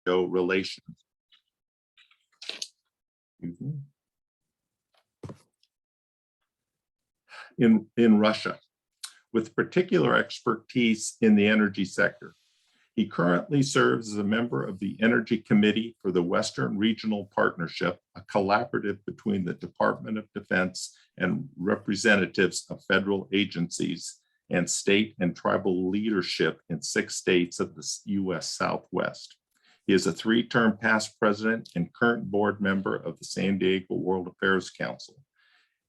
relations. In Russia, with particular expertise in the energy sector. He currently serves as a member of the Energy Committee for the Western Regional Partnership, a collaborative between the Department of Defense and representatives of federal agencies and state and tribal leadership in 6 states of the U.S. Southwest. He is a 3-term past president and current board member of the San Diego World Affairs Council.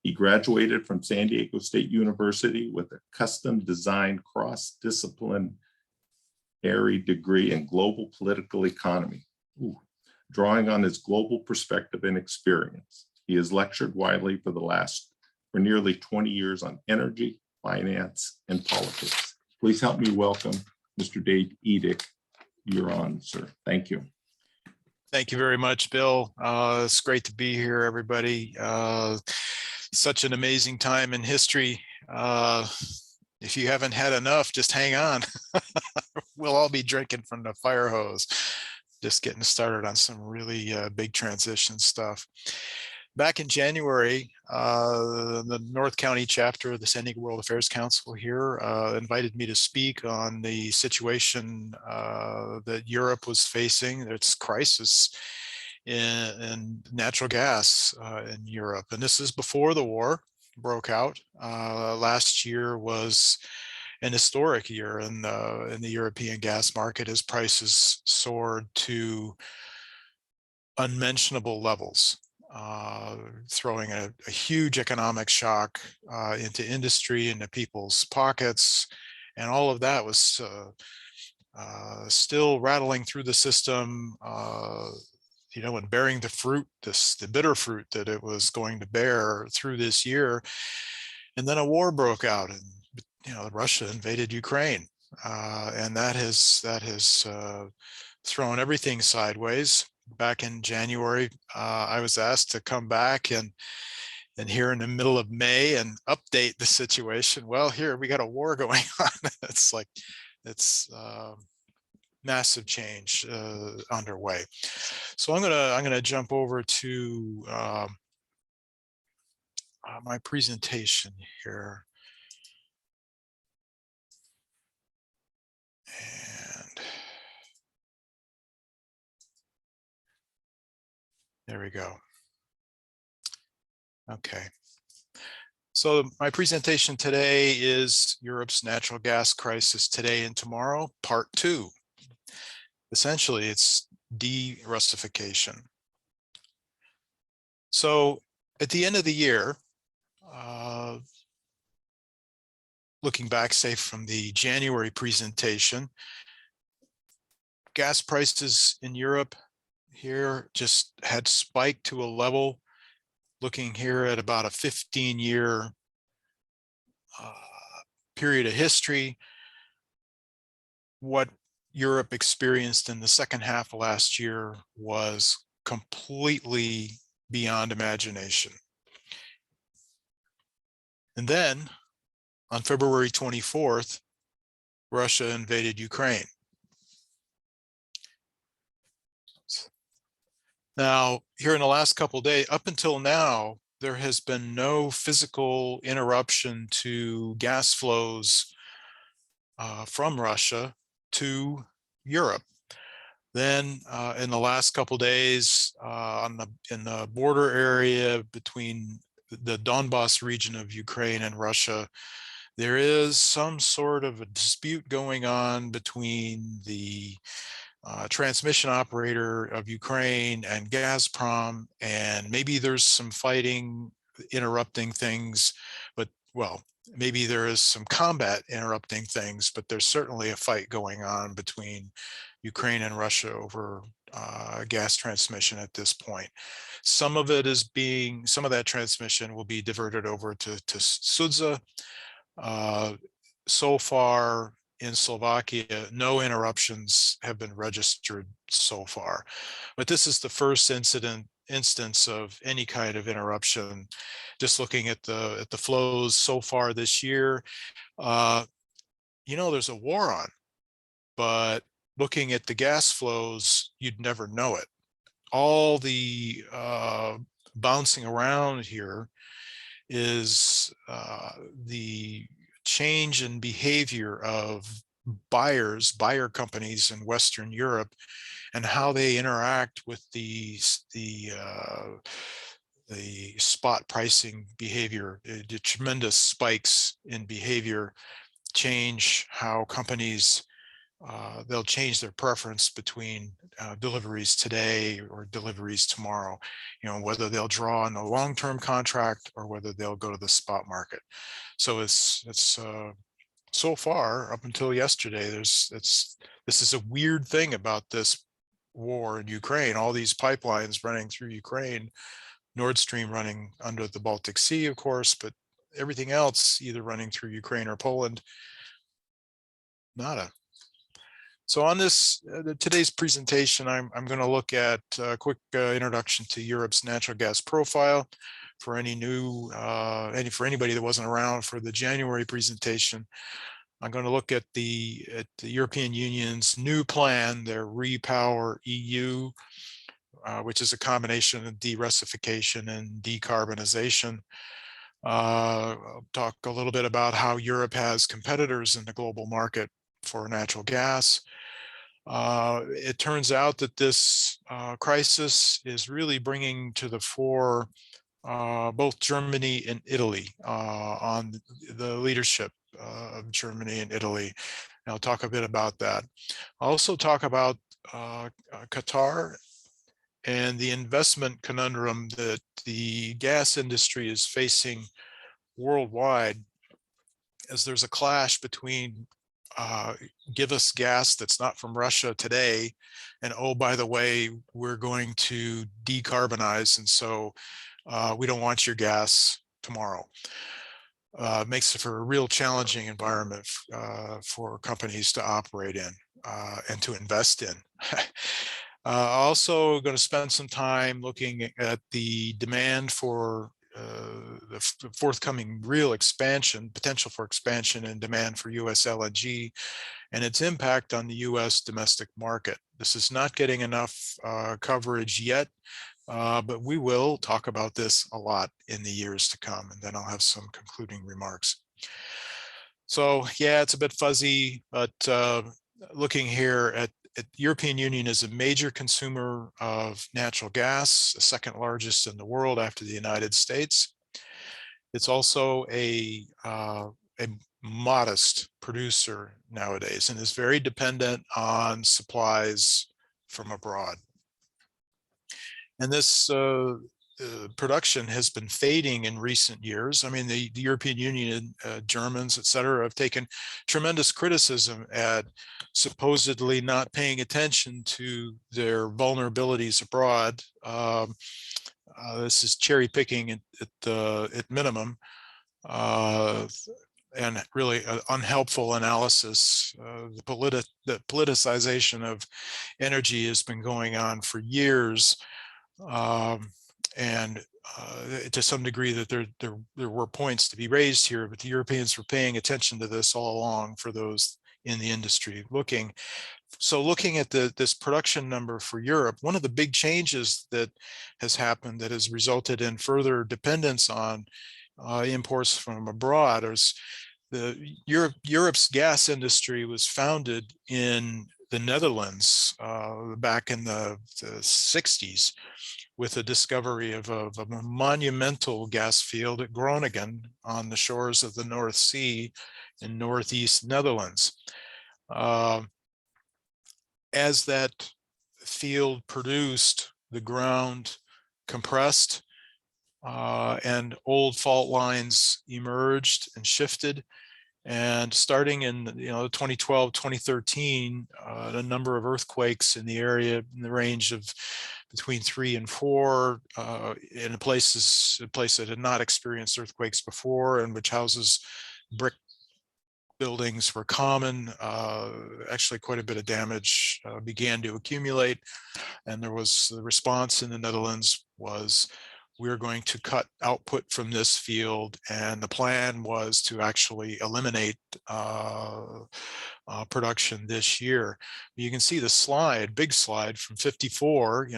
He graduated from San Diego State University with a custom designed cross-disciplinary degree in global political economy. Drawing on his global perspective and experience, he has lectured widely for nearly 20 years on energy, finance, and politics. Please help me welcome Mr. Dave Edick. You're on, sir. Thank you. Thank you very much, Bill. It's great to be here, everybody. Such an amazing time in history. If you haven't had enough, just hang on. We'll all be drinking from the fire hose. Just getting started on some really big transition stuff. Back in January, the North County chapter of the San Diego World Affairs Council here invited me to speak on the situation that Europe was facing, its crisis in natural gas in Europe. And this is before the war broke out. Last year was an historic year in the European gas market as prices soared to unmentionable levels, throwing a huge economic shock into industry, into people's pockets. And all of that was still rattling through the system, and bearing the fruit, the bitter fruit that it was going to bear through this year. And then a war broke out, and Russia invaded Ukraine, and that has thrown everything sideways. Back in January, I was asked to come back and here in the middle of May and update the situation. Well, here we got a war going on. It's massive change underway. So I'm gonna jump over to my presentation here. And there we go. Okay. So my presentation today is Europe's natural gas crisis today and tomorrow, part 2. Essentially, it's de-Russification. So at the end of the year, looking back, say, from the January presentation, gas prices in Europe here just had spiked to a level, looking here at about a 15-year period of history. What Europe experienced in the second half of last year was completely beyond imagination. And then on February 24th, Russia invaded Ukraine. Now, here in the last couple of days, up until now, there has been no physical interruption to gas flows from Russia to Europe. Then in the last couple of days, in the border area between the Donbas region of Ukraine and Russia, there is some sort of a dispute going on between the transmission operator of Ukraine and Gazprom, and maybe there's some fighting interrupting things, but well, maybe there is some combat interrupting things, but there's certainly a fight going on between Ukraine and Russia over gas transmission at this point. Some of that transmission will be diverted over to Sudza. So far in Slovakia, no interruptions have been registered so far, but this is the first instance of any kind of interruption. Just looking at the flows so far this year, there's a war on, but looking at the gas flows, you'd never know it. All the bouncing around here is the change in behavior of buyer companies in Western Europe, and how they interact with the spot pricing behavior. The tremendous spikes in behavior change how companies they'll change their preference between deliveries today or deliveries tomorrow, whether they'll draw on a long-term contract or whether they'll go to the spot market. So it's so far up until yesterday, this is a weird thing about this war in Ukraine. All these pipelines running through Ukraine, Nord Stream running under the Baltic Sea, of course, but everything else either running through Ukraine or Poland, nada. So on this today's presentation, I'm going to look at a quick introduction to Europe's natural gas profile for any new for anybody that wasn't around for the January presentation. I'm going to look at the European Union's new plan, their REPowerEU, which is a combination of de-Russification and decarbonization. I'll talk a little bit about how Europe has competitors in the global market for natural gas. It turns out that this crisis is really bringing to the fore both Germany and Italy on the leadership of Germany and Italy. And I'll talk a bit about that. I'll also talk about Qatar and the investment conundrum that the gas industry is facing worldwide, as there's a clash between give us gas that's not from Russia today, and oh, by the way, we're going to decarbonize, and so we don't want your gas tomorrow. Makes it for a real challenging environment for companies to operate in and to invest in. Also going to spend some time looking at the demand for the forthcoming real expansion, potential for expansion and demand for US LNG and its impact on the US domestic market. This is not getting enough coverage yet, but we will talk about this a lot in the years to come, and then I'll have some concluding remarks. So yeah, it's a bit fuzzy, but looking here at the European Union is a major consumer of natural gas, the second largest in the world after the United States. It's also a modest producer nowadays and is very dependent on supplies from abroad. And this production has been fading in recent years. I mean, the European Union, Germans, et cetera, have taken tremendous criticism at supposedly not paying attention to their vulnerabilities abroad. This is cherry picking at minimum, and really unhelpful analysis. The politicization of energy has been going on for years. And to some degree that there were points to be raised here, but the Europeans were paying attention to this all along for those in the industry looking. So looking at this production number for Europe, one of the big changes that has happened that has resulted in further dependence on imports from abroad is Europe's gas industry was founded in the Netherlands back in the 60s. With the discovery of a monumental gas field at Groningen on the shores of the North Sea in northeast Netherlands. As that field produced, the ground compressed and old fault lines emerged and shifted. And starting in 2012, 2013, a number of earthquakes in the area in the range of between 3 and 4 in a place that had not experienced earthquakes before and which houses brick buildings were common. Actually, quite a bit of damage began to accumulate, and there was the response in the Netherlands was we're going to cut output from this field. And the plan was to actually eliminate production this year. You can see the slide, big slide, from 54,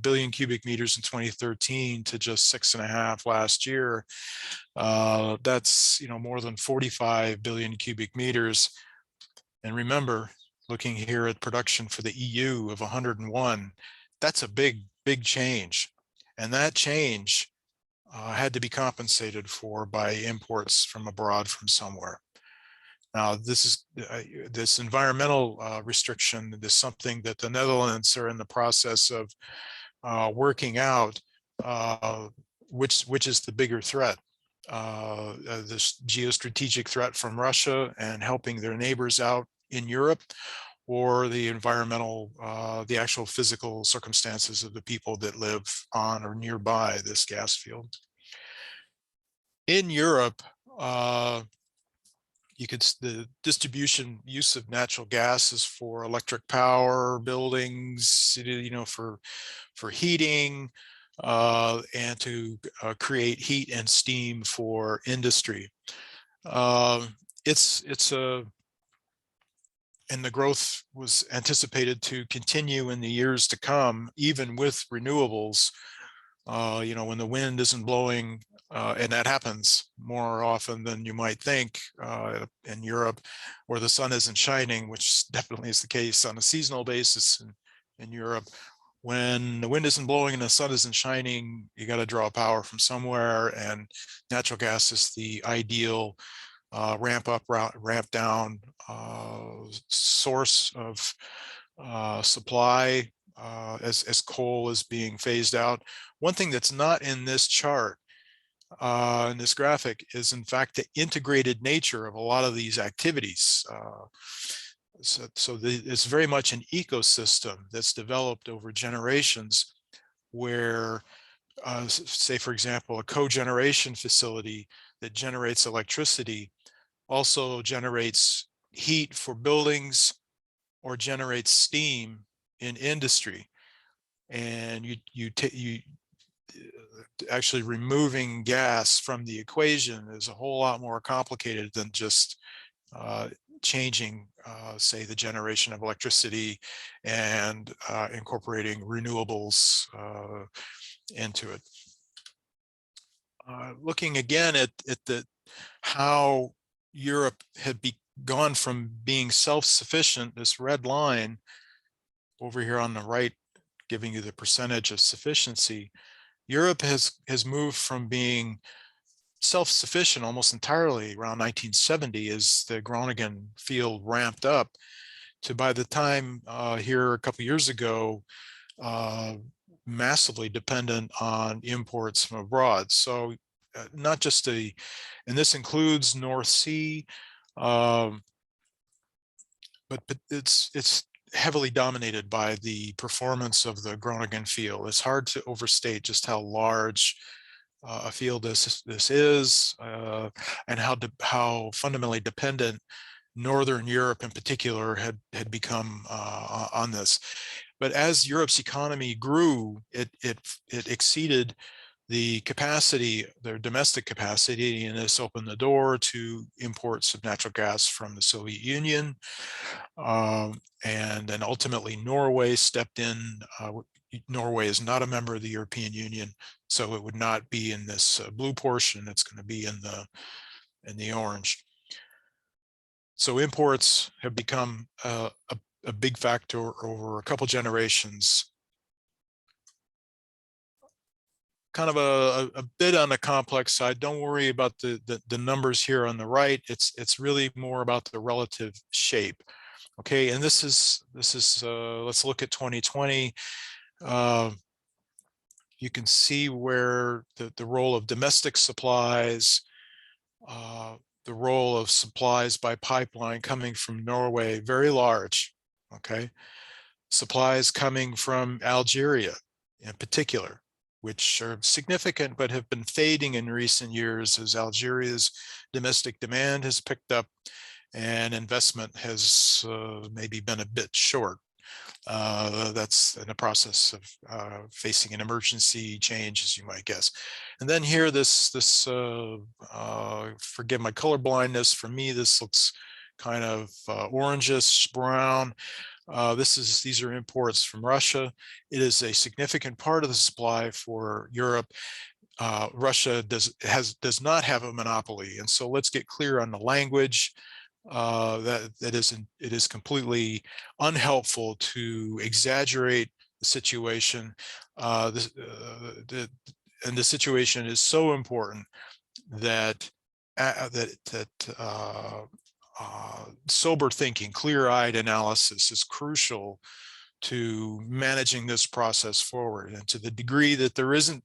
billion cubic meters in 2013 to just 6.5 last year. That's, more than 45 billion cubic meters. And remember, looking here at production for the EU of 101, that's a big, big change. And that change had to be compensated for by imports from abroad from somewhere. Now, this is this environmental restriction is something that the Netherlands are in the process of working out, which is the bigger threat. This geostrategic threat from Russia and helping their neighbors out in Europe, or the environmental, the actual physical circumstances of the people that live on or nearby this gas field. In Europe, the distribution use of natural gas is for electric power, buildings, for heating, and to create heat and steam for industry. And the growth was anticipated to continue in the years to come, even with renewables. When the wind isn't blowing, and that happens more often than you might think in Europe, or the sun isn't shining, which definitely is the case on a seasonal basis in Europe. When the wind isn't blowing and the sun isn't shining, you got to draw power from somewhere, and natural gas is the ideal ramp up, ramp down source of supply as coal is being phased out. One thing that's not in this chart, in this graphic, is in fact the integrated nature of a lot of these activities. It's very much an ecosystem that's developed over generations, where say, for example, a cogeneration facility that generates electricity also generates heat for buildings or generates steam in industry. And you actually removing gas from the equation is a whole lot more complicated than just changing, say, the generation of electricity and incorporating renewables into it. Looking again at how Europe had gone from being self-sufficient, this red line over here on the right, giving you the percentage of sufficiency. Europe has moved from being self-sufficient almost entirely around 1970 as the Groningen field ramped up, to, by the time here a couple years ago, massively dependent on imports from abroad. So not just and this includes North Sea, but it's heavily dominated by the performance of the Groningen field. It's hard to overstate just how large a field this is, and how fundamentally dependent Northern Europe in particular had become on this. But as Europe's economy grew, it exceeded the capacity, their domestic capacity, and this opened the door to imports of natural gas from the Soviet Union. And then ultimately Norway stepped in. Norway is not a member of the European Union, so it would not be in this blue portion. It's going to be in the orange. So imports have become a big factor over a couple generations. Kind of a bit on the complex side. Don't worry about the numbers here on the right. It's really more about the relative shape. Okay, and this is let's look at 2020. You can see where the role of domestic supplies, the role of supplies by pipeline coming from Norway, very large. Okay, supplies coming from Algeria in particular, which are significant but have been fading in recent years as Algeria's domestic demand has picked up and investment has maybe been a bit short. That's in the process of facing an emergency change, as you might guess. And then here, forgive my color blindness. For me, this looks kind of orangish brown. These are imports from Russia. It is a significant part of the supply for Europe. Russia does not have a monopoly, and so let's get clear on the language. It is completely unhelpful to exaggerate the situation. And the situation is so important that sober thinking, clear-eyed analysis is crucial to managing this process forward. And to the degree that there isn't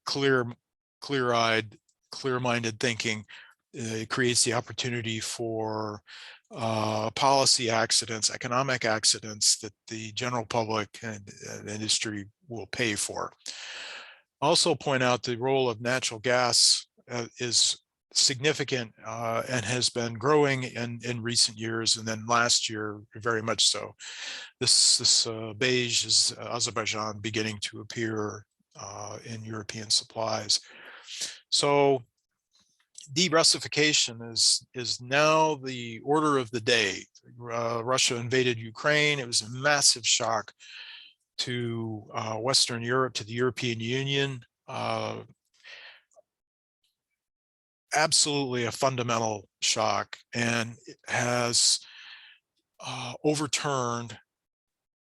clear-eyed, clear-minded thinking, it creates the opportunity for policy accidents, economic accidents that the general public and industry will pay for. Also point out the role of natural gas is significant and has been growing in recent years, and then last year very much so. This beige is Azerbaijan beginning to appear in European supplies. So de-Russification is now the order of the day. Russia invaded Ukraine. It was a massive shock to Western Europe, to the European Union. Absolutely a fundamental shock, and it has overturned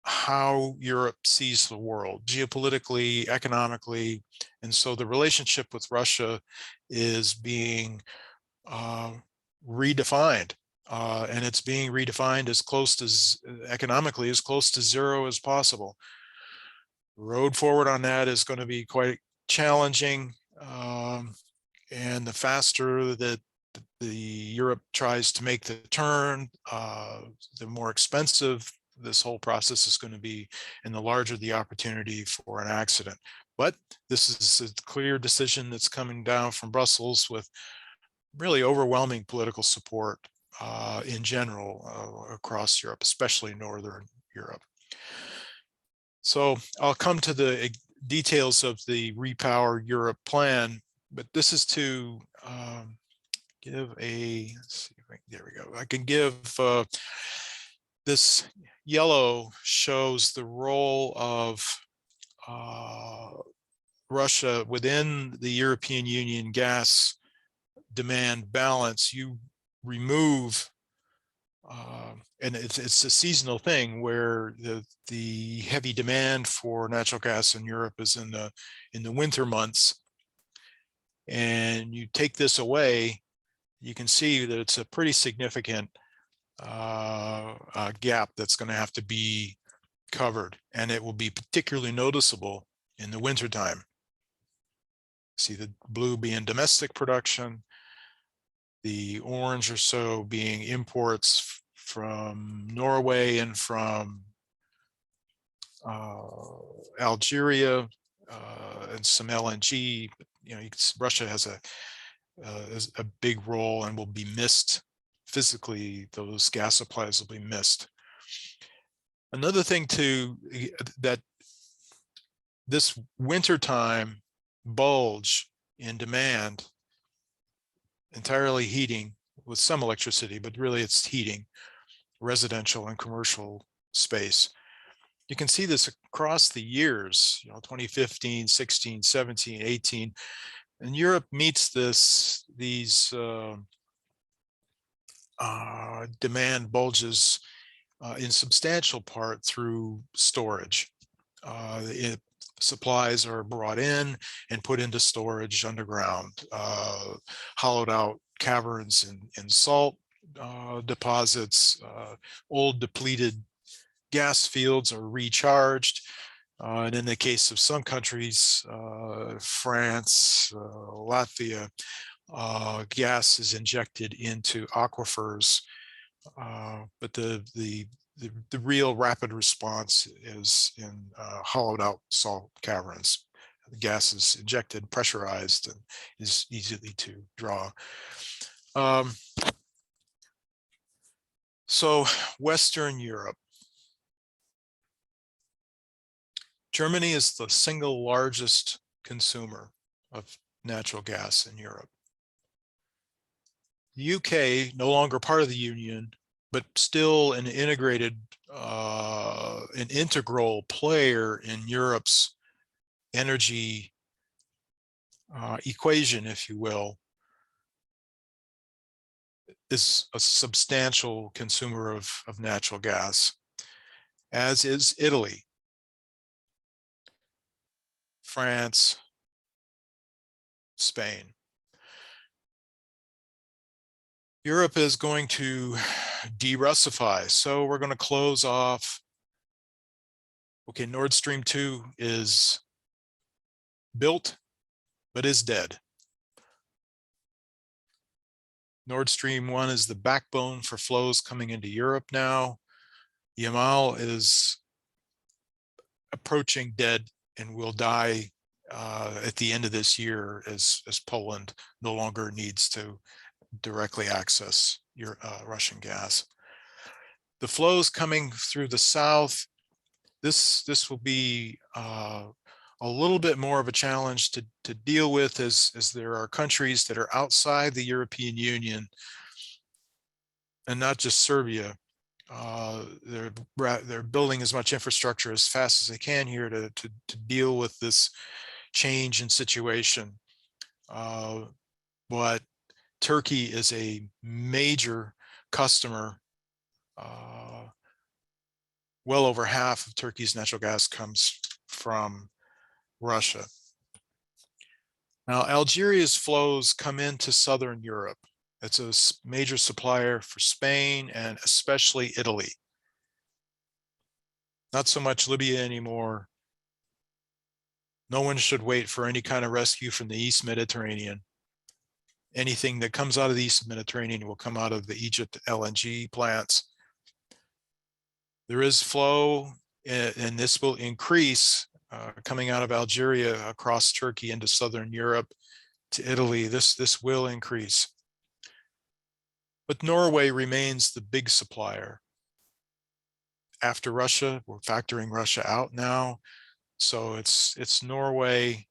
how Europe sees the world geopolitically, economically. And so the relationship with Russia is being redefined, and it's being redefined as close to economically as close to zero as possible. The road forward on that is going to be quite challenging, and the faster that the Europe tries to make the turn, the more expensive this whole process is going to be, and the larger the opportunity for an accident. But this is a clear decision that's coming down from Brussels with really overwhelming political support in general across Europe, especially Northern Europe. So I'll come to the details of the REPowerEU plan, but this is to give a, let's see, there we go. I can give this yellow shows the role of Russia within the European Union gas demand balance. You remove, and it's a seasonal thing where the heavy demand for natural gas in Europe is in the winter months, and you take this away, you can see that it's a pretty significant gap that's going to have to be covered, and it will be particularly noticeable in the wintertime. See the blue being domestic production, the orange or so being imports from Norway and from Algeria, and some LNG. You know, Russia has a big role and will be missed physically. Those gas supplies will be missed. Another thing that this wintertime bulge in demand, entirely heating with some electricity, but really it's heating, residential and commercial space. You can see this across the years, 2015, 16, 17, 18, and Europe meets these demand bulges in substantial part through storage. Supplies are brought in and put into storage underground, hollowed out caverns and salt deposits, old depleted gas fields are recharged. And in the case of some countries, France, Latvia, gas is injected into aquifers, but the real rapid response is in hollowed out salt caverns. The gas is injected, pressurized, and is easily to draw. So Western Europe, Germany is the single largest consumer of natural gas in Europe. The UK, no longer part of the Union, but still an integrated, an integral player in Europe's energy equation, if you will, is a substantial consumer of natural gas, as is Italy, France, Spain. Europe is going to de-Russify, so we're going to close off. Okay, Nord Stream 2 is built, but is dead. Nord Stream 1 is the backbone for flows coming into Europe now. Yamal is approaching dead and will die at the end of this year as Poland no longer needs to directly access your Russian gas. The flows coming through the south, this will be a little bit more of a challenge to deal with, as there are countries that are outside the European Union, and not just Serbia. They're building as much infrastructure as fast as they can here to deal with this change in situation. But Turkey is a major customer. Well over half of Turkey's natural gas comes from Russia. Now, Algeria's flows come into Southern Europe. It's a major supplier for Spain and especially Italy. Not so much Libya anymore. No one should wait for any kind of rescue from the East Mediterranean. Anything that comes out of the East Mediterranean will come out of the Egypt LNG plants. There is flow, and this will increase coming out of Algeria across Turkey into Southern Europe to Italy. This will increase. But Norway remains the big supplier. After Russia, we're factoring Russia out now. So it's Norway.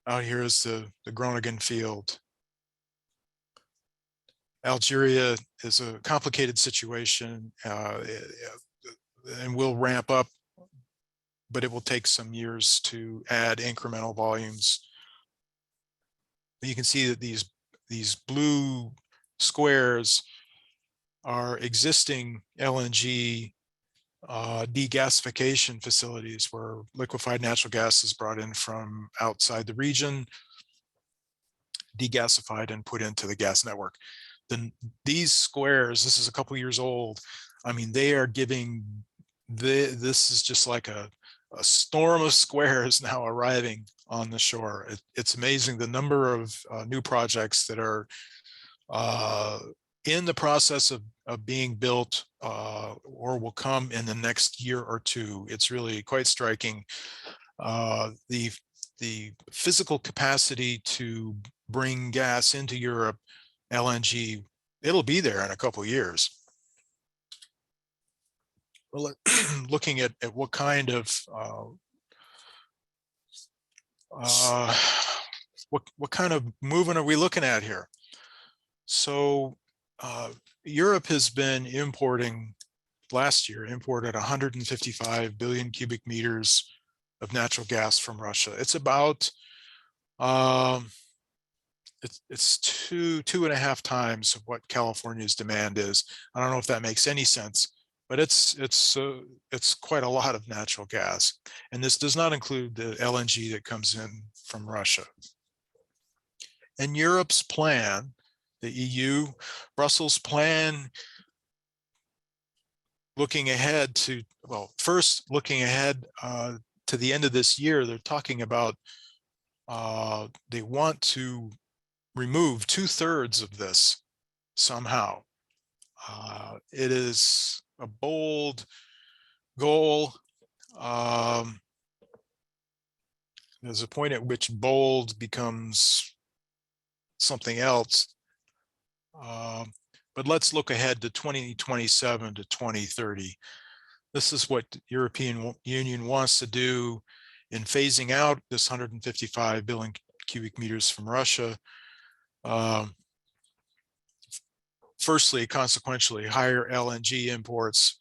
Out here is the Groningen field. Algeria is a complicated situation and will ramp up, but it will take some years to add incremental volumes. You can see that these blue squares are existing LNG degasification facilities where liquefied natural gas is brought in from outside the region, degasified and put into the gas network. Then these squares, this is a couple years old. I mean, they are giving, this is just like a storm of squares now arriving on the shore. It's amazing the number of new projects that are in the process of being built or will come in the next year or two. It's really quite striking. The physical capacity to bring gas into Europe, LNG, it'll be there in a couple of years. Well, looking at what kind of what kind of movement are we looking at here? So Europe has been importing, last year, imported 155 billion cubic meters of natural gas from Russia. It's about, it's two and a half times of what California's demand is. I don't know if that makes any sense, but it's quite a lot of natural gas. And this does not include the LNG that comes in from Russia. And Europe's plan, the EU, Brussels plan, looking ahead to, well, first looking ahead to the end of this year, they're talking about they want to remove 2/3 of this somehow. It is a bold goal. There's a point at which bold becomes something else. But let's look ahead to 2027 to 2030. This is what the European Union wants to do in phasing out this 155 billion cubic meters from Russia. Firstly, consequentially, higher LNG imports.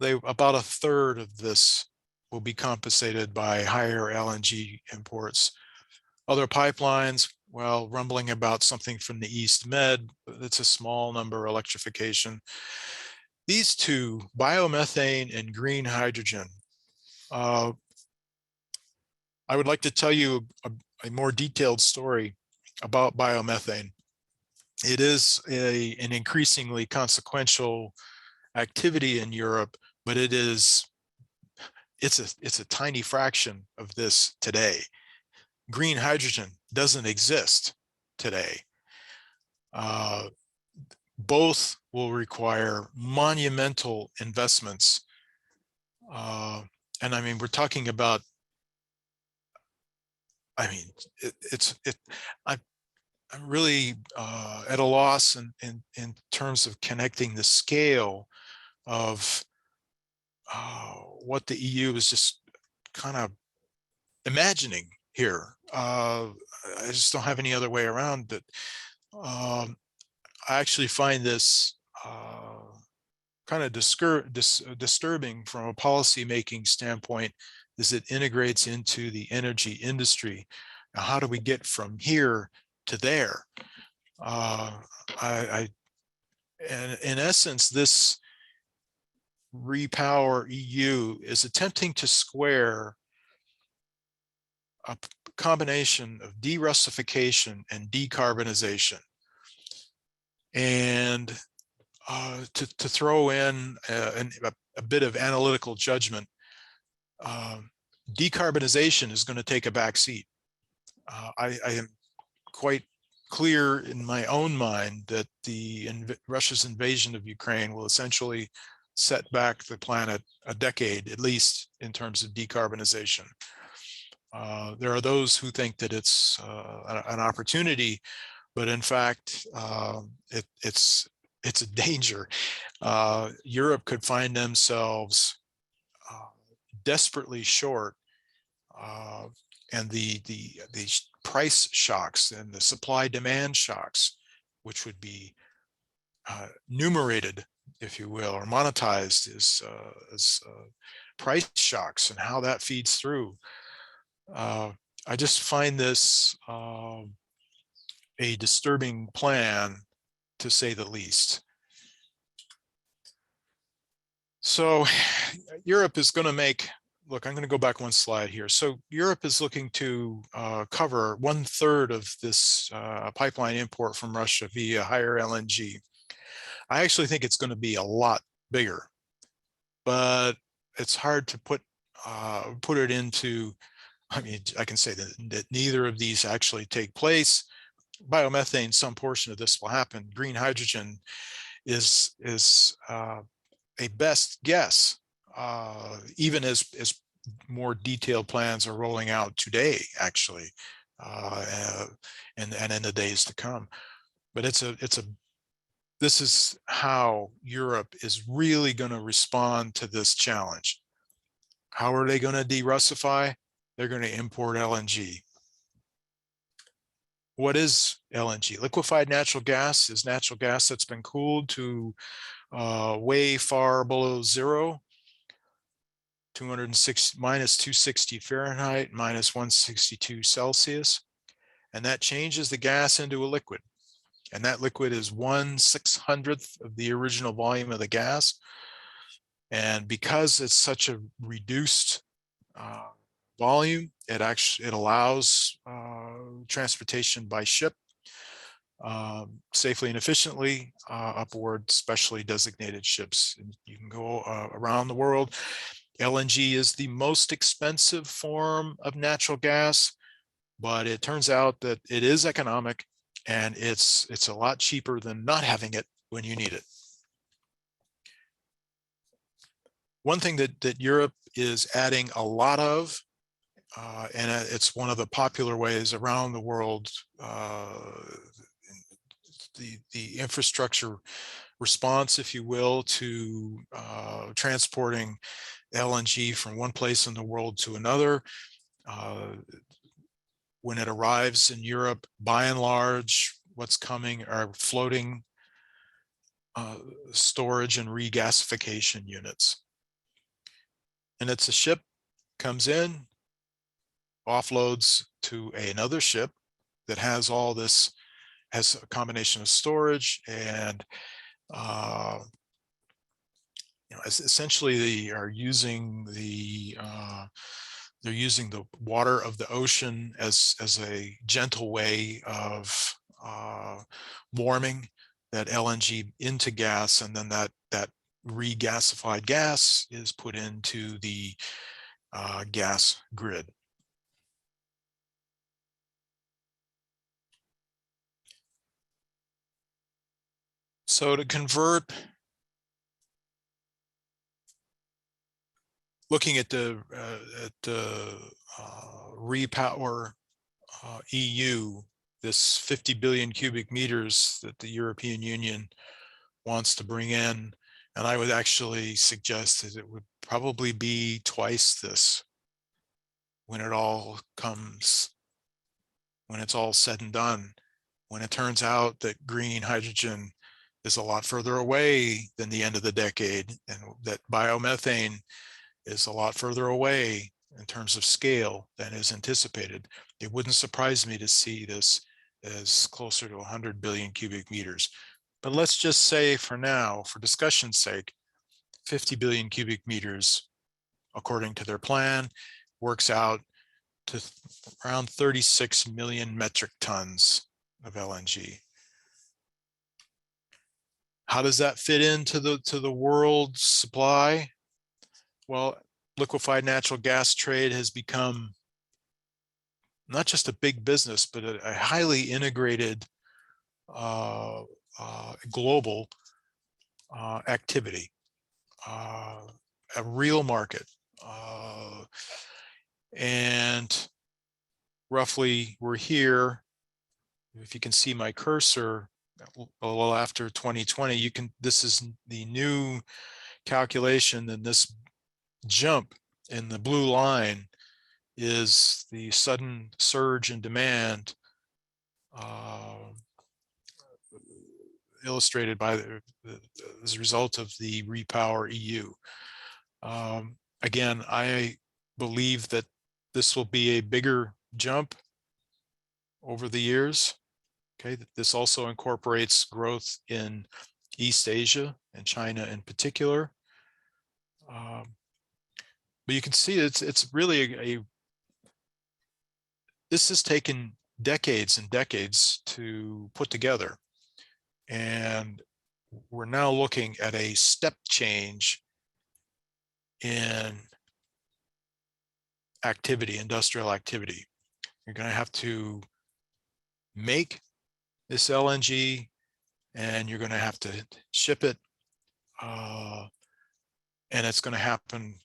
About a third of this will be compensated by higher LNG imports. Other pipelines, well, rumbling about something from the East Med, it's a small number, electrification. These two, biomethane and green hydrogen. I would like to tell you a more detailed story about biomethane. It is an increasingly consequential activity in Europe, but it's a tiny fraction of this today. Green hydrogen doesn't exist today. Both will require monumental investments. And I mean, we're talking about, I mean, I'm really at a loss in terms of connecting the scale of what the EU is just kind of imagining here. I just don't have any other way around it. I actually find this kind of disturbing from a policy-making standpoint, as it integrates into the energy industry. Now, how do we get from here to there? And in essence, this REPowerEU is attempting to square a combination of de-Russification and decarbonization, and to throw in a bit of analytical judgment. Decarbonization is going to take a back seat. I am quite clear in my own mind that Russia's invasion of Ukraine will essentially set back the planet a decade, at least, in terms of decarbonization. There are those who think that it's an opportunity, but in fact, it's a danger. Europe could find themselves desperately short, and the price shocks and the supply-demand shocks, which would be numerated, if you will, or monetized as price shocks, and how that feeds through. I just find this a disturbing plan, to say the least. So Europe is going to make, look, I'm going to go back one slide here. So Europe is looking to cover 1/3 of this pipeline import from Russia via higher LNG. I actually think it's going to be a lot bigger, but it's hard to put it into, I mean, I can say that neither of these actually take place. Biomethane, some portion of this will happen. Green hydrogen is a best guess, even as more detailed plans are rolling out today, actually, and in the days to come. But this is how Europe is really going to respond to this challenge. How are they going to de-Russify? They're going to import LNG. What is LNG? Liquefied natural gas is natural gas that's been cooled to way far below zero, minus 260 Fahrenheit, minus 162 Celsius. And that changes the gas into a liquid. And that liquid is 1/600th of the original volume of the gas. And because it's such a reduced volume, it allows transportation by ship safely and efficiently aboard specially designated ships. And you can go around the world. LNG is the most expensive form of natural gas, but it turns out that it is economic, and it's a lot cheaper than not having it when you need it. One thing that Europe is adding a lot of, and it's one of the popular ways around the world, the infrastructure response, if you will, to transporting LNG from one place in the world to another. When it arrives in Europe, by and large, what's coming are floating storage and regasification units. And it's a ship comes in, offloads to another ship that has all this, has a combination of storage and essentially they are using they're using the water of the ocean as a gentle way of warming that LNG into gas, and then that regasified gas is put into the gas grid. So to convert, looking at the REPowerEU, this 50 billion cubic meters that the European Union wants to bring in, and I would actually suggest that it would probably be twice this when it all comes, when it's all said and done, when it turns out that green hydrogen is a lot further away than the end of the decade, and that biomethane is a lot further away in terms of scale than is anticipated. It wouldn't surprise me to see this as closer to 100 billion cubic meters. But let's just say for now, for discussion's sake, 50 billion cubic meters, according to their plan, works out to around 36 million metric tons of LNG. How does that fit into the world supply? Well, liquefied natural gas trade has become not just a big business, but a highly integrated global activity, a real market. And roughly we're here, if you can see my cursor, a little after 2020, you can, this is the new calculation, and this jump in the blue line is the sudden surge in demand illustrated by as a result of the REPowerEU. Again, I believe that this will be a bigger jump over the years. Okay, this also incorporates growth in East Asia and China in particular. But you can see it's really this has taken decades and decades to put together. And we're now looking at a step change in activity, industrial activity. You're going to have to make this LNG, and you're going to have to ship it, and it's going to happen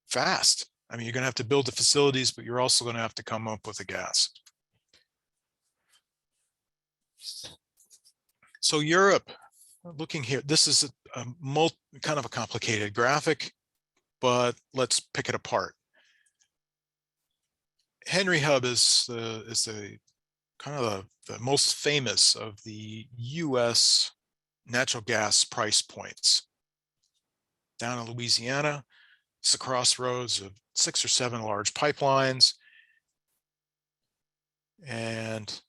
fast. I mean, you're going to have to build the facilities, but you're also going to have to come up with the gas. So Europe, looking here, this is a kind of a complicated graphic, but let's pick it apart. Henry Hub is the kind of the most famous of the US natural gas price points. Down in Louisiana, it's the crossroads of 6 or 7 large pipelines. And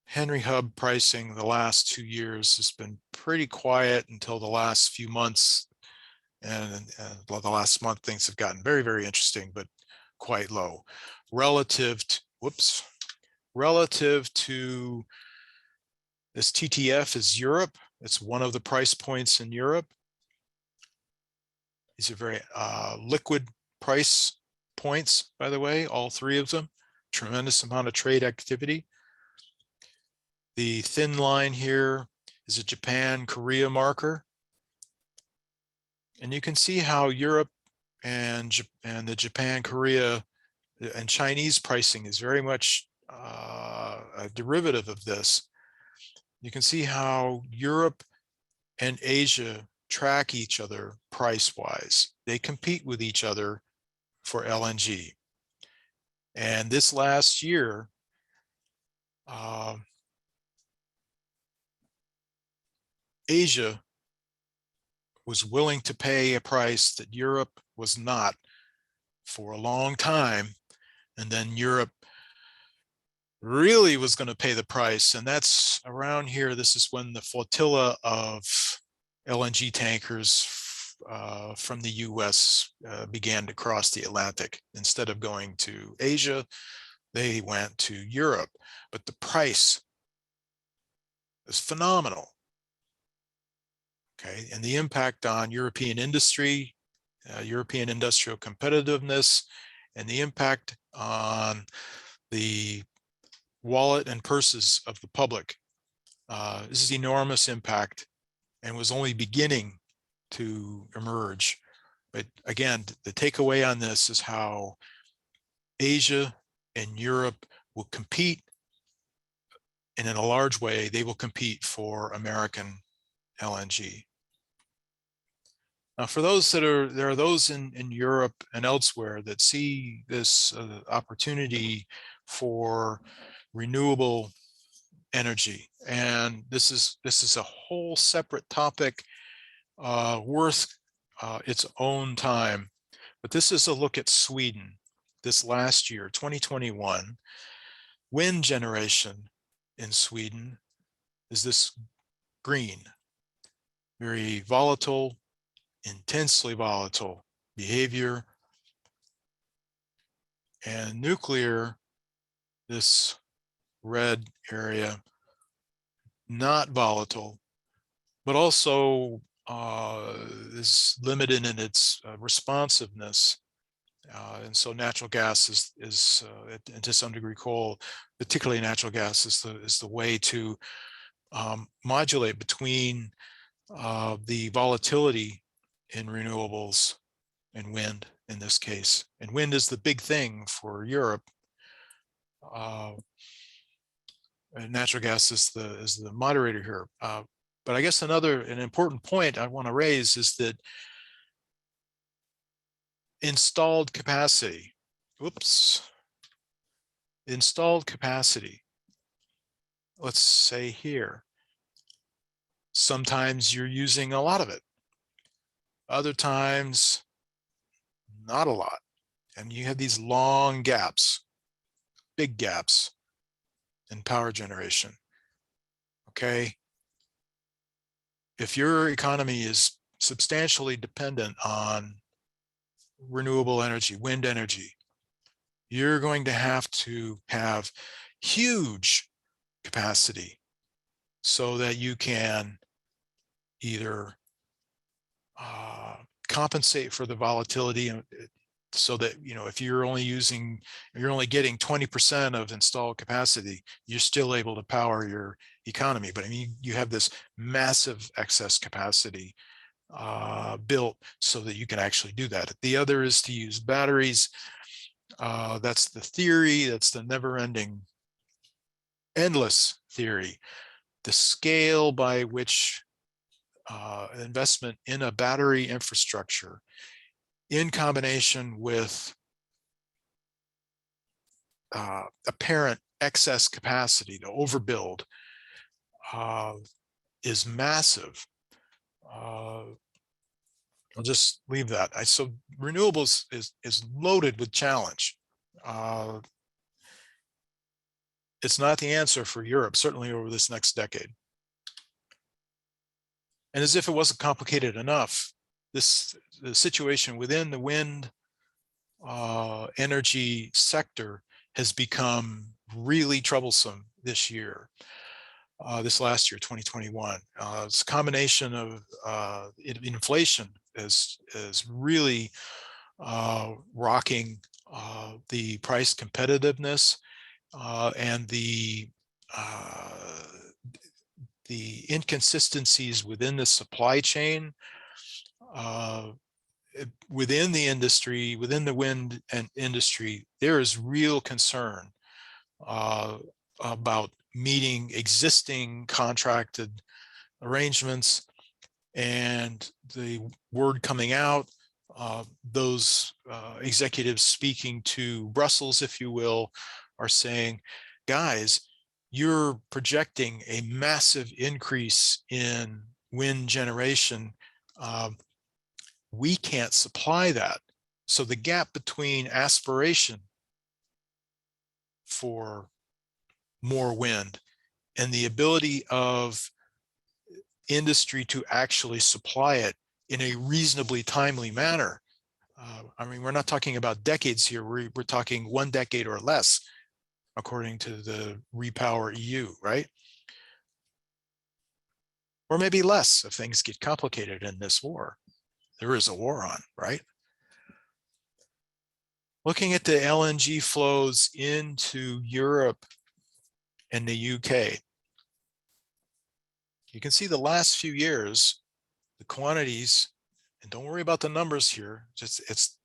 Henry Hub pricing the last 2 years has been pretty quiet until the last few months. And the last month, things have gotten very, very interesting, but quite low. Relative to this TTF is Europe. It's one of the price points in Europe. These are very liquid price points, by the way, all 3 of them. Tremendous amount of trade activity. The thin line here is a Japan-Korea marker. And you can see how Europe and the Japan-Korea and Chinese pricing is very much a derivative of this. You can see how Europe and Asia track each other price-wise. They compete with each other for LNG. And this last year, Asia was willing to pay a price that Europe was not for a long time. And then Europe really was going to pay the price. And that's around here. This is when the flotilla of LNG tankers from the US began to cross the Atlantic. Instead of going to Asia, they went to Europe. But the price is phenomenal. Okay, and the impact on European industry, European industrial competitiveness, and the impact on the wallet and purses of the public. This is enormous impact and was only beginning to emerge. But again, the takeaway on this is how Asia and Europe will compete, and in a large way, they will compete for American LNG. Now, for those there are those in Europe and elsewhere that see this opportunity for renewable energy, and this is a whole separate topic worth its own time. But this is a look at Sweden this last year, 2021. Wind generation in Sweden is this green, very volatile, intensely volatile behavior. And nuclear, this red area, not volatile, but also is limited in its responsiveness. And so natural gas is and to some degree coal, particularly natural gas, is the way to modulate between the volatility in renewables and wind in this case. And wind is the big thing for Europe. And natural gas is the moderator here. But I guess an important point I want to raise is that installed capacity, installed capacity, let's say here, sometimes you're using a lot of it. Other times, not a lot. And you have these long gaps, big gaps in power generation. Okay. If your economy is substantially dependent on renewable energy, wind energy, you're going to have huge capacity so that you can either compensate for the volatility, so that, if you're only getting 20% of installed capacity, you're still able to power your economy. But I mean, you have this massive excess capacity built so that you can actually do that. The other is to use batteries. That's the theory. That's the never-ending, endless theory. The scale by which investment in a battery infrastructure, in combination with apparent excess capacity to overbuild, is massive. I'll just leave that. So renewables is loaded with challenge. It's not the answer for Europe, certainly over this next decade. And as if it wasn't complicated enough, the situation within the wind energy sector has become really troublesome this year, this last year, 2021. It's a combination of inflation is really rocking the price competitiveness and the inconsistencies within the supply chain, within the industry, within the wind and industry. There is real concern about meeting existing contracted arrangements And the word coming out, those executives speaking to Brussels, if you will, are saying, guys, you're projecting a massive increase in wind generation. We can't supply that. So the gap between aspiration for more wind and the ability of industry to actually supply it in a reasonably timely manner. I mean, we're not talking about decades here. We're talking 1 decade or less, according to the REPowerEU, right? Or maybe less if things get complicated in this war. There is a war on, right? Looking at the LNG flows into Europe and the UK, you can see the last few years, the quantities, and don't worry about the numbers here, just it's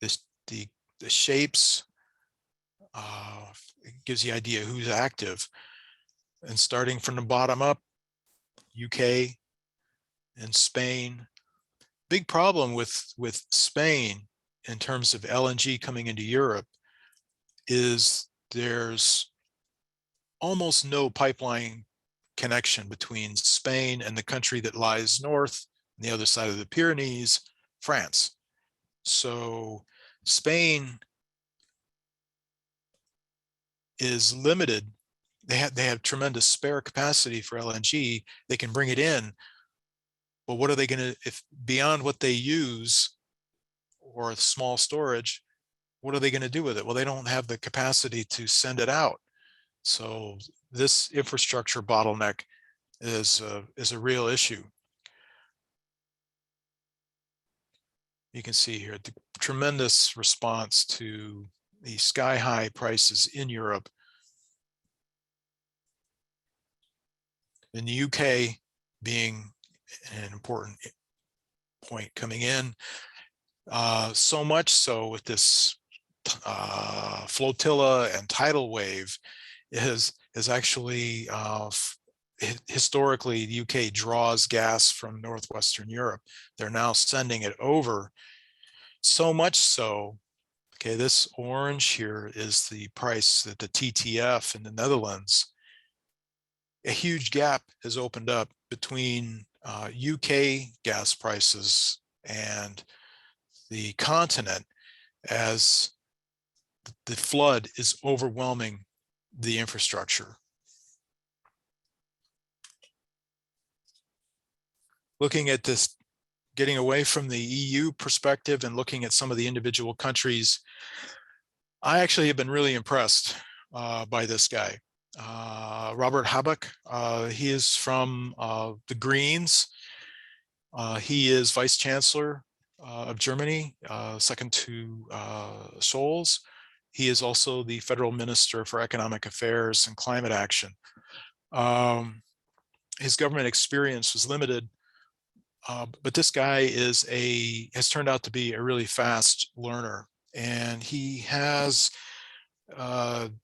this the shapes, it gives you the idea who's active. And starting from the bottom up, UK and Spain. Big problem with Spain in terms of LNG coming into Europe is there's almost no pipeline connection between Spain and the country that lies north on the other side of the Pyrenees, France. So Spain is limited. They have tremendous spare capacity for LNG. They can bring it in, but what are they going to, if beyond what they use or small storage, what are they going to do with it? Well, they don't have the capacity to send it out. So this infrastructure bottleneck is a real issue. You can see here the tremendous response to the sky-high prices in Europe. In the UK being an important point coming in, so much so with this flotilla and tidal wave is actually historically the UK draws gas from northwestern Europe. They're now sending it over, so much so. Okay, this orange here is the price that the TTF in the Netherlands. A huge gap has opened up between UK gas prices and the continent as the flood is overwhelming the infrastructure. Looking at this, getting away from the EU perspective and looking at some of the individual countries, I actually have been really impressed by this guy. Robert Habeck, he is from the Greens. He is Vice Chancellor of Germany, second to Scholz. He is also the Federal Minister for Economic Affairs and Climate Action. His government experience was limited, but this guy has turned out to be a really fast learner, and he has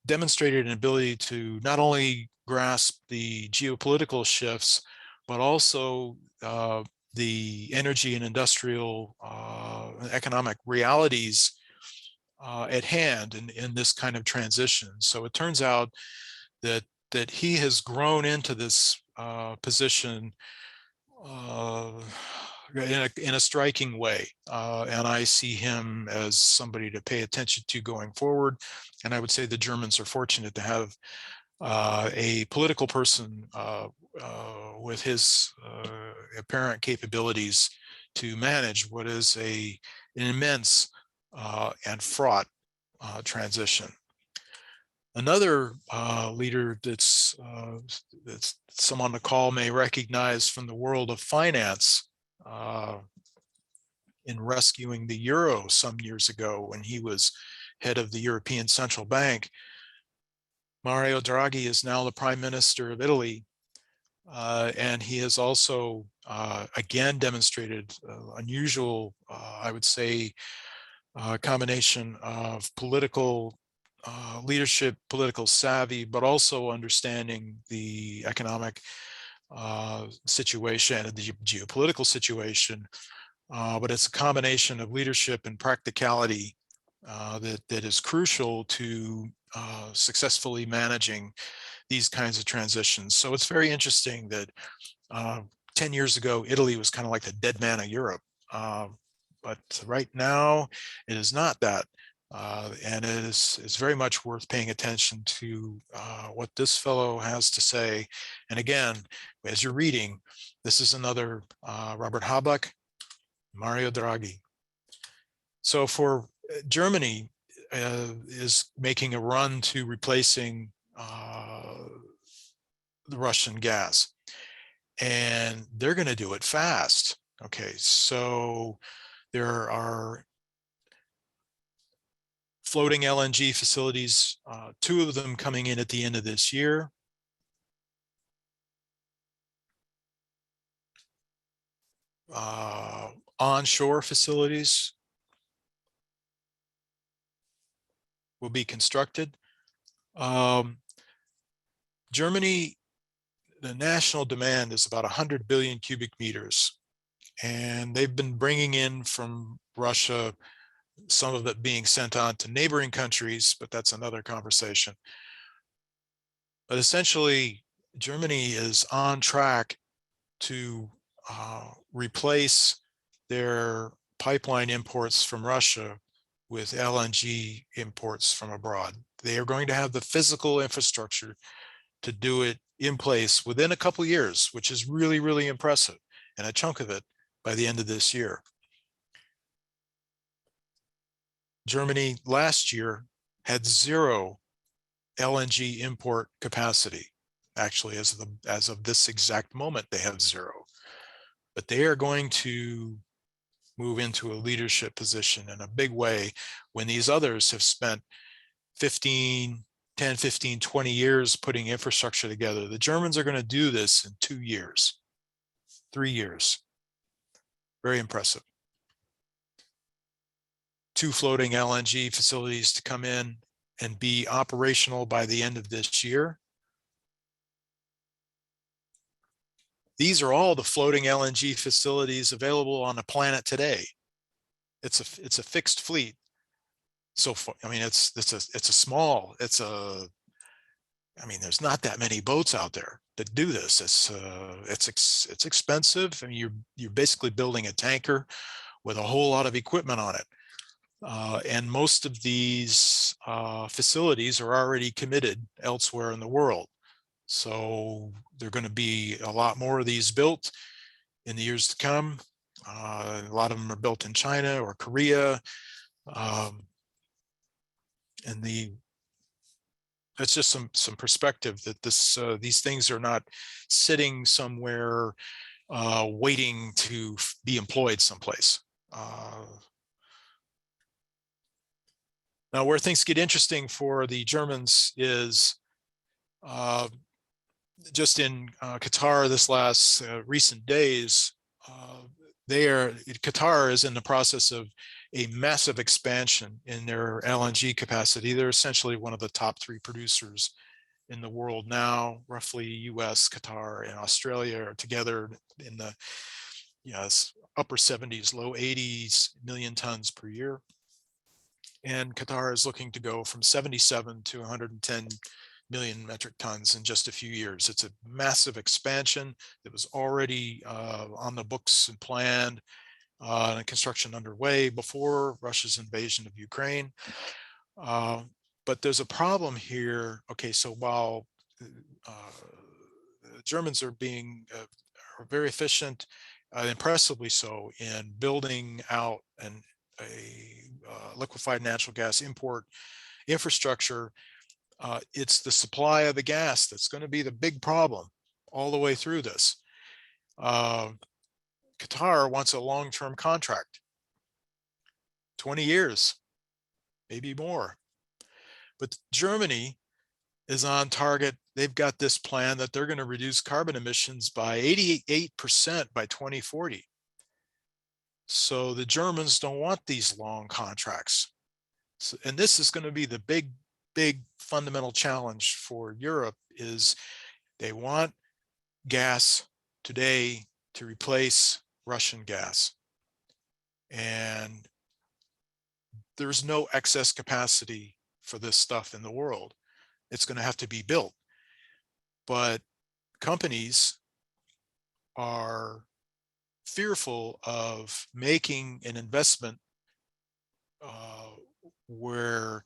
demonstrated an ability to not only grasp the geopolitical shifts, but also the energy and industrial economic realities at hand in this kind of transition. So it turns out that he has grown into this position in a striking way, and I see him as somebody to pay attention to going forward. And I would say the Germans are fortunate to have a political person with his apparent capabilities to manage what is an immense and fraught transition. Another leader that's some on the call may recognize from the world of finance in rescuing the euro some years ago when he was head of the European Central Bank. Mario Draghi is now the Prime Minister of Italy, and he has also again demonstrated unusual, I would say, combination of political leadership, political savvy, but also understanding the economic situation and the geopolitical situation, but it's a combination of leadership and practicality that is crucial to successfully managing these kinds of transitions. So it's very interesting that 10 years ago, Italy was kind of like the dead man of Europe. But right now, it is not that. And it is very much worth paying attention to what this fellow has to say. And again, as you're reading, this is another Robert Habeck, Mario Draghi. So for Germany is making a run to replacing the Russian gas, and they're going to do it fast. Okay, so there are floating LNG facilities, 2 of them coming in at the end of this year. Onshore facilities will be constructed. Germany, the national demand is about 100 billion cubic meters, and they've been bringing in from Russia, some of it being sent on to neighboring countries, but that's another conversation. But essentially, Germany is on track to replace their pipeline imports from Russia with LNG imports from abroad. They are going to have the physical infrastructure to do it in place within a couple of years, which is really, really impressive, and a chunk of it by the end of this year. Germany last year had 0 LNG import capacity. Actually, as of this exact moment, they have 0. But they are going to move into a leadership position in a big way when these others have spent 10, 15, 20 years putting infrastructure together. The Germans are going to do this in 2 years, 3 years. Very impressive. 2 floating LNG facilities to come in and be operational by the end of this year. These are all the floating LNG facilities available on the planet today. It's a fixed fleet. So I mean, there's not that many boats out there that do this. It's expensive. I mean, you're basically building a tanker with a whole lot of equipment on it. And most of these facilities are already committed elsewhere in the world. So there are going to be a lot more of these built in the years to come. A lot of them are built in China or Korea. And that's just some perspective that these things are not sitting somewhere waiting to be employed someplace. Now, where things get interesting for the Germans is just in Qatar this last recent days. Qatar is in the process of a massive expansion in their LNG capacity. They're essentially one of the top 3 producers in the world now. Roughly US, Qatar, and Australia are together in the upper 70s, low 80s million tons per year. And Qatar is looking to go from 77 to 110 million metric tons in just a few years. It's a massive expansion that was already on the books and planned, and construction underway before Russia's invasion of Ukraine. But there's a problem here. Okay, so while the Germans are being are very efficient, impressively so, in building out a liquefied natural gas import infrastructure, it's the supply of the gas that's going to be the big problem all the way through this. Qatar wants a long-term contract, 20 years, maybe more. But Germany is on target. They've got this plan that they're going to reduce carbon emissions by 88% by 2040. So the Germans don't want these long contracts. So, and this is going to be the big fundamental challenge for Europe, is they want gas today to replace Russian gas. And there's no excess capacity for this stuff in the world. It's going to have to be built. But companies are fearful of making an investment where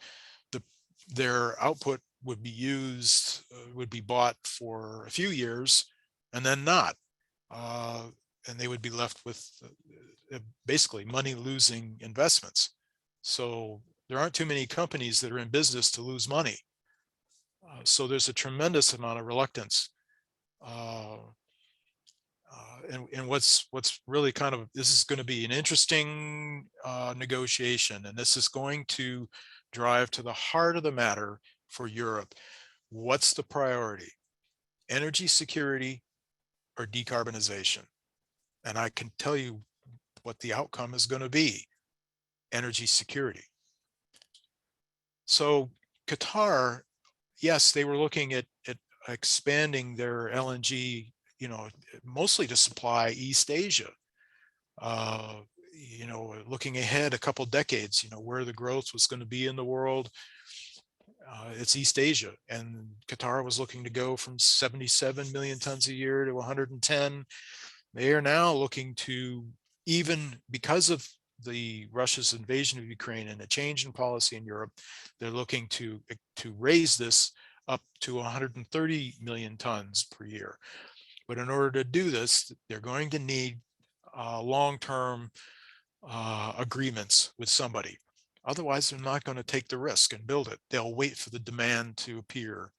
their output would be used, would be bought for a few years and then not. And they would be left with basically money losing investments. So there aren't too many companies that are in business to lose money. So there's a tremendous amount of reluctance. And what's really kind of, this is going to be an interesting negotiation, and this is going to drive to the heart of the matter for Europe. What's the priority? Energy security or decarbonization? And I can tell you what the outcome is going to be: energy security. So Qatar, yes, they were looking at expanding their LNG, mostly to supply East Asia. Looking ahead a couple decades, where the growth was going to be in the world, it's East Asia. And Qatar was looking to go from 77 million tons a year to 110. They are now looking to, even because of Russia's invasion of Ukraine and a change in policy in Europe, they're looking to raise this up to 130 million tons per year. But in order to do this, they're going to need long-term agreements with somebody. Otherwise, they're not going to take the risk and build it. They'll wait for the demand to appear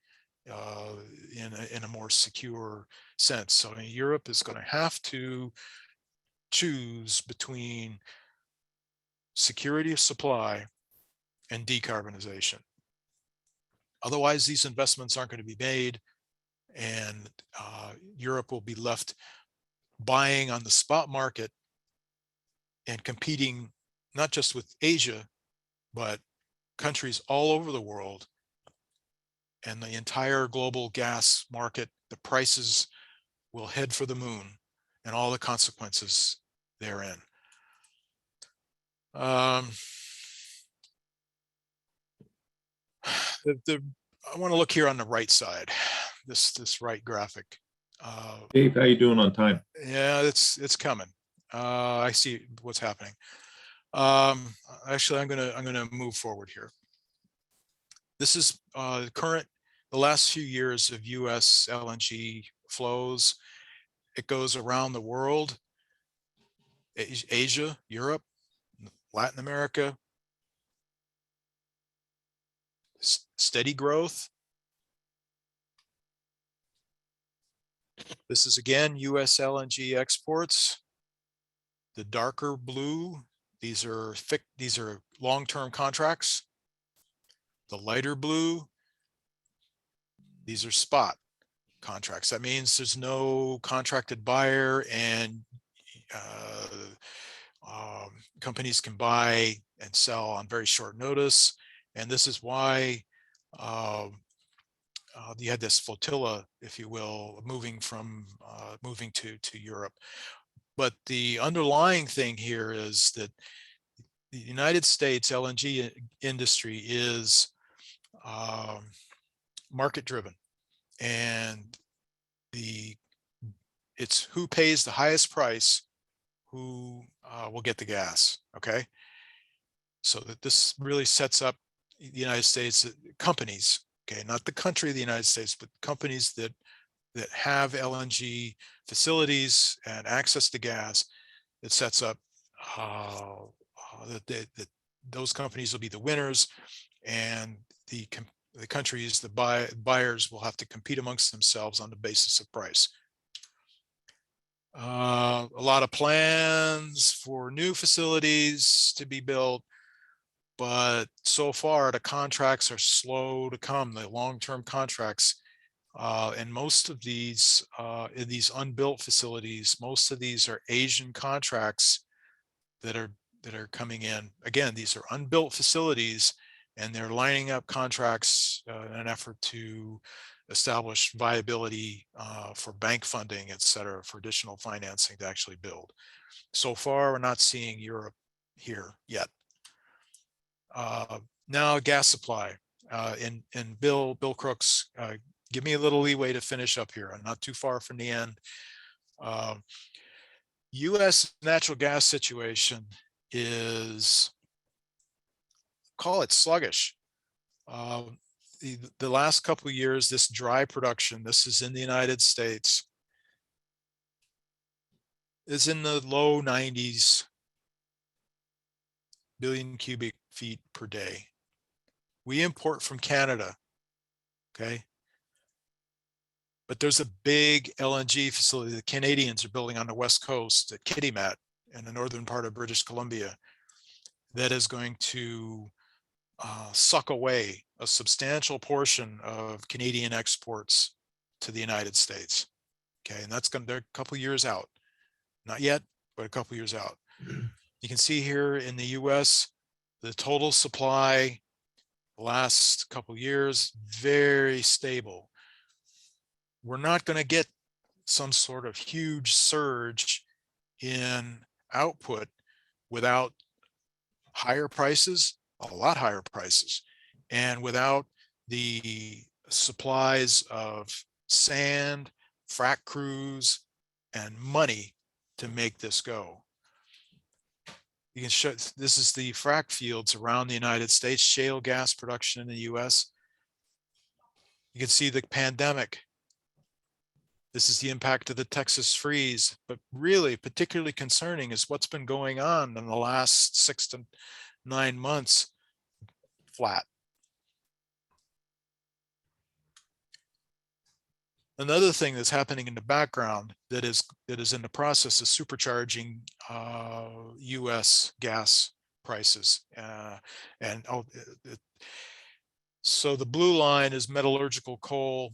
in a more secure sense. So Europe is going to have to choose between security of supply and decarbonization. Otherwise, these investments aren't going to be made, and Europe will be left buying on the spot market and competing not just with Asia, but countries all over the world. And the entire global gas market, the prices will head for the moon, and all the consequences therein. I want to look here on the right side, this right graphic. Dave, how you doing on time? Yeah, it's coming. I see what's happening. Actually, I'm gonna move forward here. This is the last few years of U.S. LNG flows. It goes around the world: Asia, Europe, Latin America. Steady growth. This is again U.S. LNG exports. The darker blue, these are long-term contracts. The lighter blue, these are spot contracts. That means there's no contracted buyer, and companies can buy and sell on very short notice. And this is why you had this flotilla, if you will, moving to Europe. But the underlying thing here is that the United States LNG industry is market driven, and it's who pays the highest price who will get the gas. Okay, so that this really sets up the United States companies. Okay, not the country of the United States, but companies that have LNG facilities and access to gas. It sets up that those companies will be the winners, and the countries, the buyers, will have to compete amongst themselves on the basis of price. A lot of plans for new facilities to be built, but so far the contracts are slow to come, the long-term contracts. And most of these in these unbuilt facilities, most of these are Asian contracts that are coming in. Again, these are unbuilt facilities, and they're lining up contracts in an effort to establish viability for bank funding, et cetera, for additional financing to actually build. So far, we're not seeing Europe here yet. Now, gas supply. And Bill Crooks, give me a little leeway to finish up here. I'm not too far from the end. U.S. natural gas situation is, call it sluggish. The last couple of years, this dry production, this is in the United States, is in the low 90s billion cubic feet per day. We import from Canada, okay? But there's a big LNG facility the Canadians are building on the West Coast at Kitimat in the northern part of British Columbia that is going to suck away a substantial portion of Canadian exports to the United States. Okay, and that's going to, they're a couple years out. Not yet, but a couple years out. You can see here in the US, the total supply the last couple years, very stable. We're not going to get some sort of huge surge in output without higher prices, a lot higher prices, and without the supplies of sand, frac crews, and money to make this go. You can show, this is the frac fields around the United States, shale gas production in the US. You can see the pandemic. This is the impact of the Texas freeze, but really particularly concerning is what's been going on in the last 6 to 9 months, flat. Another thing that's happening in the background that is in the process of supercharging U.S. gas prices. So the blue line is metallurgical coal.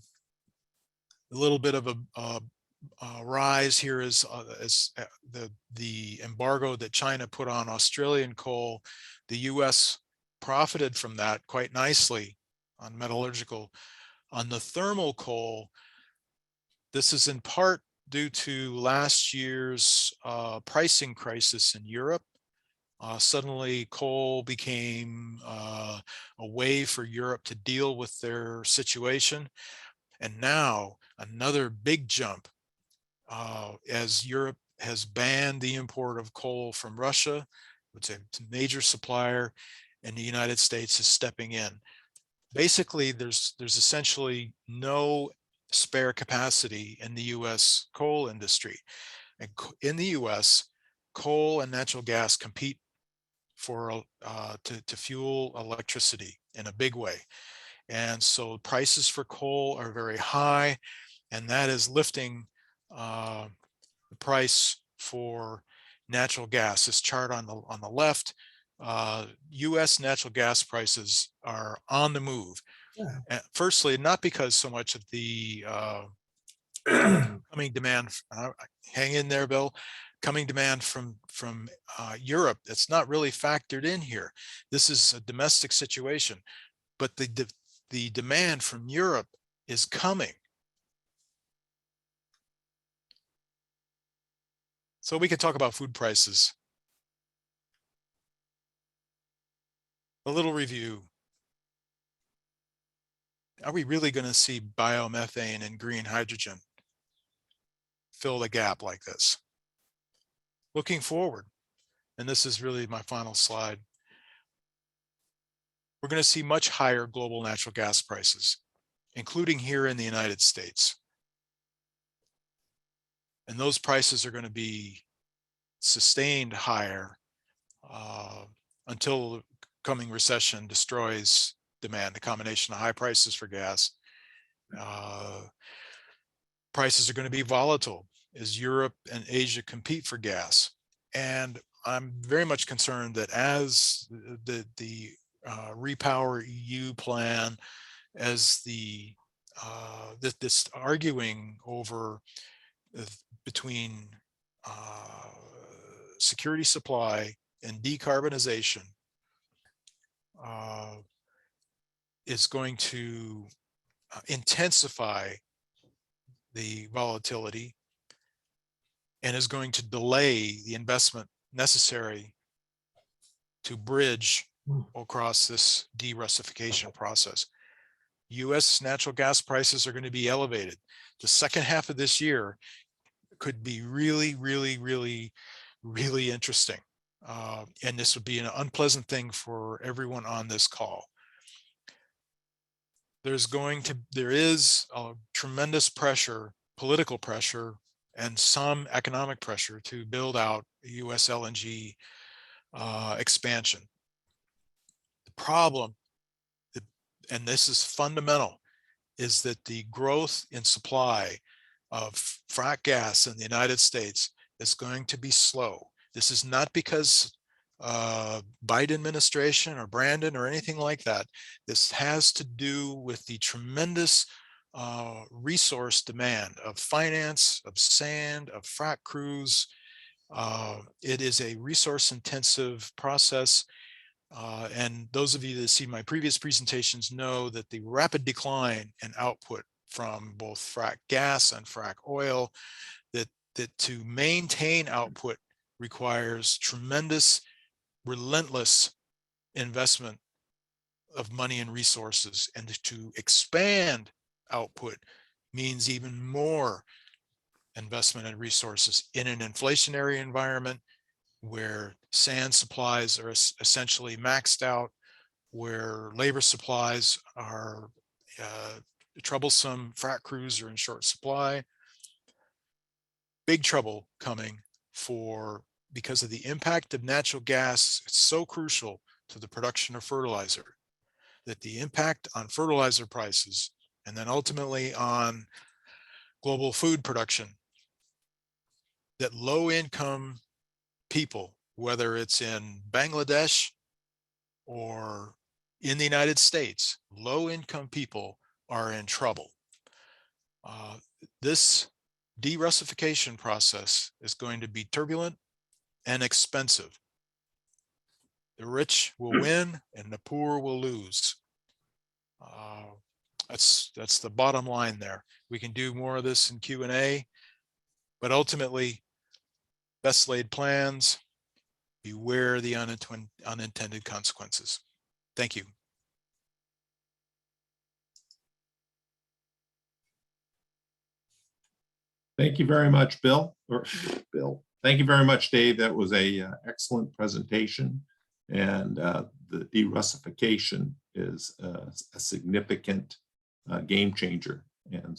A little bit of a rise here is the embargo that China put on Australian coal. The U.S. profited from that quite nicely on metallurgical. On the thermal coal, this is in part due to last year's pricing crisis in Europe. Suddenly coal became a way for Europe to deal with their situation. And now another big jump as Europe has banned the import of coal from Russia, which is a major supplier, and the United States is stepping in. Basically, there's essentially no spare capacity in the US coal industry. And in the US, coal and natural gas compete for to fuel electricity in a big way. And so prices for coal are very high, and that is lifting the price for natural gas. This chart on the left, US natural gas prices are on the move. Yeah. Firstly, not because so much of the coming demand, hang in there, Bill, coming demand from Europe, it's not really factored in here. This is a domestic situation, but the demand from Europe is coming. So we can talk about food prices. A little review. Are we really going to see biomethane and green hydrogen fill the gap like this? Looking forward, and this is really my final slide, we're going to see much higher global natural gas prices, including here in the United States. And those prices are going to be sustained higher until the coming recession destroys demand, the combination of high prices for gas. Prices are going to be volatile as Europe and Asia compete for gas. And I'm very much concerned that as the REPowerEU plan, as this arguing over between security supply and decarbonization is going to intensify the volatility and is going to delay the investment necessary to bridge across this de-Russification process. US natural gas prices are going to be elevated. The second half of this year could be really, really, really, really interesting. And this would be an unpleasant thing for everyone on this call. There is a tremendous pressure, political pressure, and some economic pressure to build out US LNG expansion. The problem, and this is fundamental, is that the growth in supply of frack gas in the United States is going to be slow. This is not because Biden administration or Brandon or anything like that. This has to do with the tremendous resource demand of finance, of sand, of frack crews. It is a resource intensive process. And those of you that see my previous presentations know that the rapid decline in output from both frack gas and frack oil, that to maintain output requires tremendous, relentless investment of money and resources, and to expand output means even more investment and resources in an inflationary environment where sand supplies are essentially maxed out, where labor supplies are troublesome, frack crews are in short supply. Big trouble coming because of the impact of natural gas. It's so crucial to the production of fertilizer that the impact on fertilizer prices and then ultimately on global food production, that low income people, whether it's in Bangladesh or in the United States, low income people are in trouble. This de-Russification process is going to be turbulent and expensive. The rich will win and the poor will lose. That's the bottom line there. We can do more of this in Q&A, but ultimately, best laid plans, beware the unintended consequences. Thank you. Thank you very much, Bill. Thank you very much, Dave. That was a excellent presentation. And the de-Russification is a significant game changer. And